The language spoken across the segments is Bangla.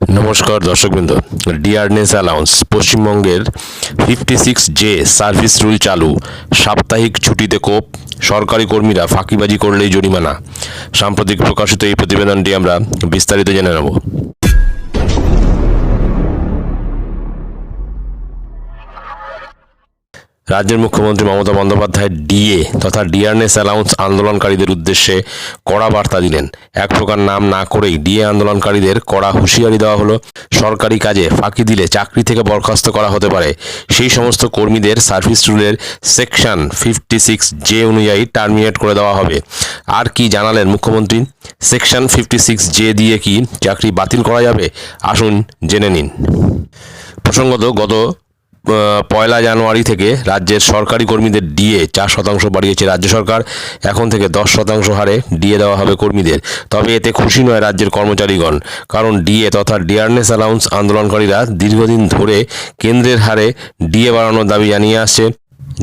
নমস্কার দর্শকবৃন্দ। ডিয়ারনেস অ্যালাউন্স পশ্চিমবঙ্গের 56J সার্ভিস রুল চালু, সাপ্তাহিক ছুটিতে কোপ, সরকারি কর্মীরা ফাঁকিবাজি করলেই জরিমানা। সাম্প্রতিক প্রকাশিত এই প্রতিবেদনটি আমরা বিস্তারিত জেনে নেব। রাজ্যের মুখ্যমন্ত্রী মমতা বন্দ্যোপাধ্যায় ডিএ তথা ডিয়ারনেস অ্যালাউন্স আন্দোলনকারীদের উদ্দেশ্যে কড়া বার্তা দিলেন। এক প্রকার নাম না করেই ডিএ আন্দোলনকারীদের কড়া হুঁশিয়ারি দেওয়া হলো। সরকারি কাজে ফাঁকি দিলে চাকরি থেকে বরখাস্ত করা হতে পারে। সেই সমস্ত কর্মীদের সার্ভিস রুলের সেকশন 56J অনুযায়ী টার্মিনেট করে দেওয়া হবে। আর কি জানালেন মুখ্যমন্ত্রী? সেকশন 56J দিয়ে কি চাকরি বাতিল করা যাবে? আসুন জেনে নিন। প্রসঙ্গত, গত 1 জানুয়ারি থেকে রাজ্যের সরকারি কর্মীদের ডিএ 4% বাড়িয়েছে রাজ্য সরকার। এখন থেকে 10% হারে ডিএ দেওয়া হবে কর্মীদের। তবে এতে খুশি নয় রাজ্যের কর্মচারীগণ, কারণ ডিএ তথা ডিয়ারনেস অ্যালাউন্স আন্দোলনকারীরা দীর্ঘদিন ধরে কেন্দ্রের হারে ডিএ বাড়ানোর দাবি জানিয়ে আসছে।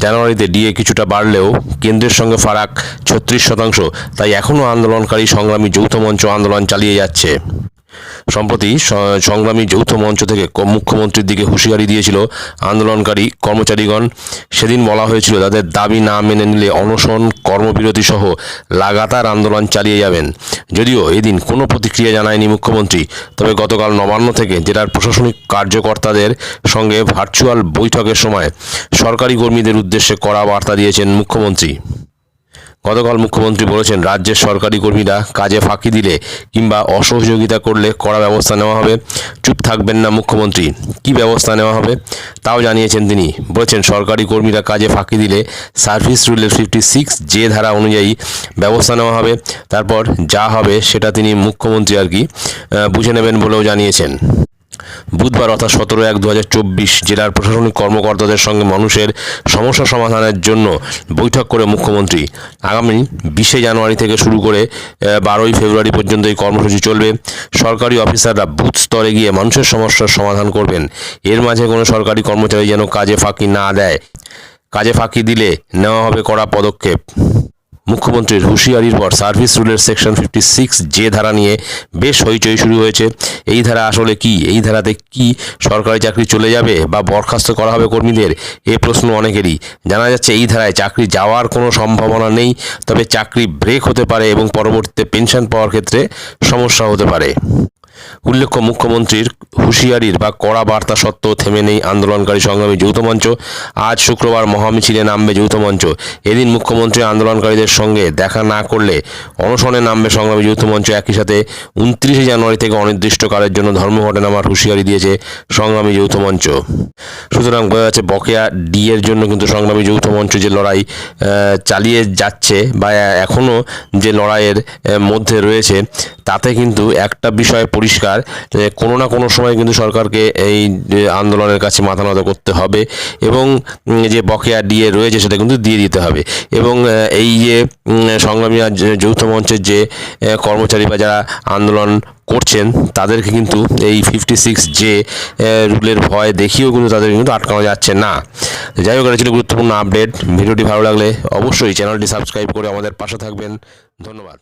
জানুয়ারিতে ডিএ কিছুটা বাড়লেও কেন্দ্রের সঙ্গে ফারাক 36%। তাই এখনও আন্দোলনকারী সংগ্রামী যৌথ মঞ্চ আন্দোলন চালিয়ে যাচ্ছে। সম্প্রতি সংগ্রামী যৌথ মঞ্চ থেকে মুখ্যমন্ত্রীর দিকে হুঁশিয়ারি দিয়েছিল আন্দোলনকারী কর্মচারীগণ। সেদিন বলা হয়েছিল তাদের দাবি না মেনে নিলে অনশন, কর্মবিরতি সহ লাগাতার আন্দোলন চালিয়ে যাবেন। যদিও এদিন কোনো প্রতিক্রিয়া জানায়নি মুখ্যমন্ত্রী, তবে গতকাল নবান্ন থেকে জেলার প্রশাসনিক কার্যকর্তাদের সঙ্গে ভার্চুয়াল বৈঠকের সময় সরকারি কর্মীদের উদ্দেশ্যে কড়া বার্তা দিয়েছেন মুখ্যমন্ত্রী। গতকাল মুখ্যমন্ত্রী বলেছেন, রাজ্যের সরকারি কর্মীরা কাজে ফাঁকি দিলে কিংবা অসহযোগিতা করলে কড়া ব্যবস্থা নেওয়া হবে। চুপ থাকবেন না মুখ্যমন্ত্রী। কী ব্যবস্থা নেওয়া হবে তাও জানিয়েছেন তিনি। বলেছেন, সরকারি কর্মীরা কাজে ফাঁকি দিলে সার্ভিস রুলের 56J ধারা অনুযায়ী ব্যবস্থা নেওয়া হবে। তারপর যা হবে সেটা তিনি মুখ্যমন্ত্রী বুঝে নেবেন বলেও জানিয়েছেন। বুধবার অর্থাৎ 17/1/2024 জেলার প্রশাসনিক কর্মকর্তাদের সঙ্গে মানুষের সমস্যা সমাধানের জন্য বৈঠক করে মুখ্যমন্ত্রী। আগামী 20 জানুয়ারি থেকে শুরু করে 12 ফেব্রুয়ারি পর্যন্ত এই কর্মসূচি চলবে। সরকারি অফিসাররা বুথ স্তরে গিয়ে মানুষের সমস্যার সমাধান করবেন। এর মাঝে কোনো সরকারি কর্মচারী যেন কাজে ফাঁকি না দেয়। কাজে ফাঁকি দিলে নেওয়া হবে কড়া পদক্ষেপ। মুখ্যমন্ত্রীর হুঁশিয়ারির পর সার্ভিস রুলের সেকশন 56J ধারা নিয়ে বেশ হইচই শুরু হয়েছে। এই ধারা আসলে কি? এই ধারাতে কি সরকারি চাকরি চলে যাবে বা বরখাস্ত করা হবে কর্মীদের? এ প্রশ্ন অনেকেরই। জানা যাচ্ছে এই ধারায় চাকরি যাওয়ার কোনো সম্ভাবনা নেই, তবে চাকরি ব্রেক হতে পারে এবং পরবর্তীতে পেনশন পাওয়ার ক্ষেত্রে সমস্যা হতে পারে। উল্লেখ্য, মুখ্যমন্ত্রীর হুঁশিয়ারির বা কড়া বার্তা সত্ত্বেও থেমে নেই আন্দোলনকারী সংগ্রামী যৌথ মঞ্চ। আজ শুক্রবার মহামিছিলে নামবে যৌথ মঞ্চ। এদিন মুখ্যমন্ত্রী আন্দোলনকারীদের সঙ্গে দেখা না করলে অনশনে নামবে সংগ্রামী যৌথ মঞ্চ। একই সাথে 29 জানুয়ারি থেকে অনির্দিষ্টকালের জন্য ধর্মঘটে নামার হুঁশিয়ারি দিয়েছে সংগ্রামী যৌথ মঞ্চ। সুতরাং বোঝা যাচ্ছে বকেয়া ডিএর জন্য কিন্তু সংগ্রামী যৌথ মঞ্চ যে লড়াই চালিয়ে যাচ্ছে বা এখনও যে লড়াইয়ের মধ্যে রয়েছে, তাতে কিন্তু একটা বিষয় পরিষ্কার, কোনো না কোনো সময় কিন্তু সরকারকে এই আন্দোলনের কাছে মাথা নত করতে হবে এবং যে বকেয়া ডিএ রয়েছে সেটা কিন্তু দিয়ে দিতে হবে। এবং এই যে সংগ্রামী যৌথ মঞ্চের যে কর্মচারী বা যারা আন্দোলন করছেন তাদেরকে কিন্তু এই 56J রুলের ভয় দেখিয়েও কিন্তু তাদের কিন্তু আটকানো যাচ্ছে না। যাই হোক, এটা ছিল গুরুত্বপূর্ণ আপডেট। ভিডিওটি ভালো লাগলে অবশ্যই চ্যানেলটি সাবস্ক্রাইব করে আমাদের পাশে থাকবেন। ধন্যবাদ।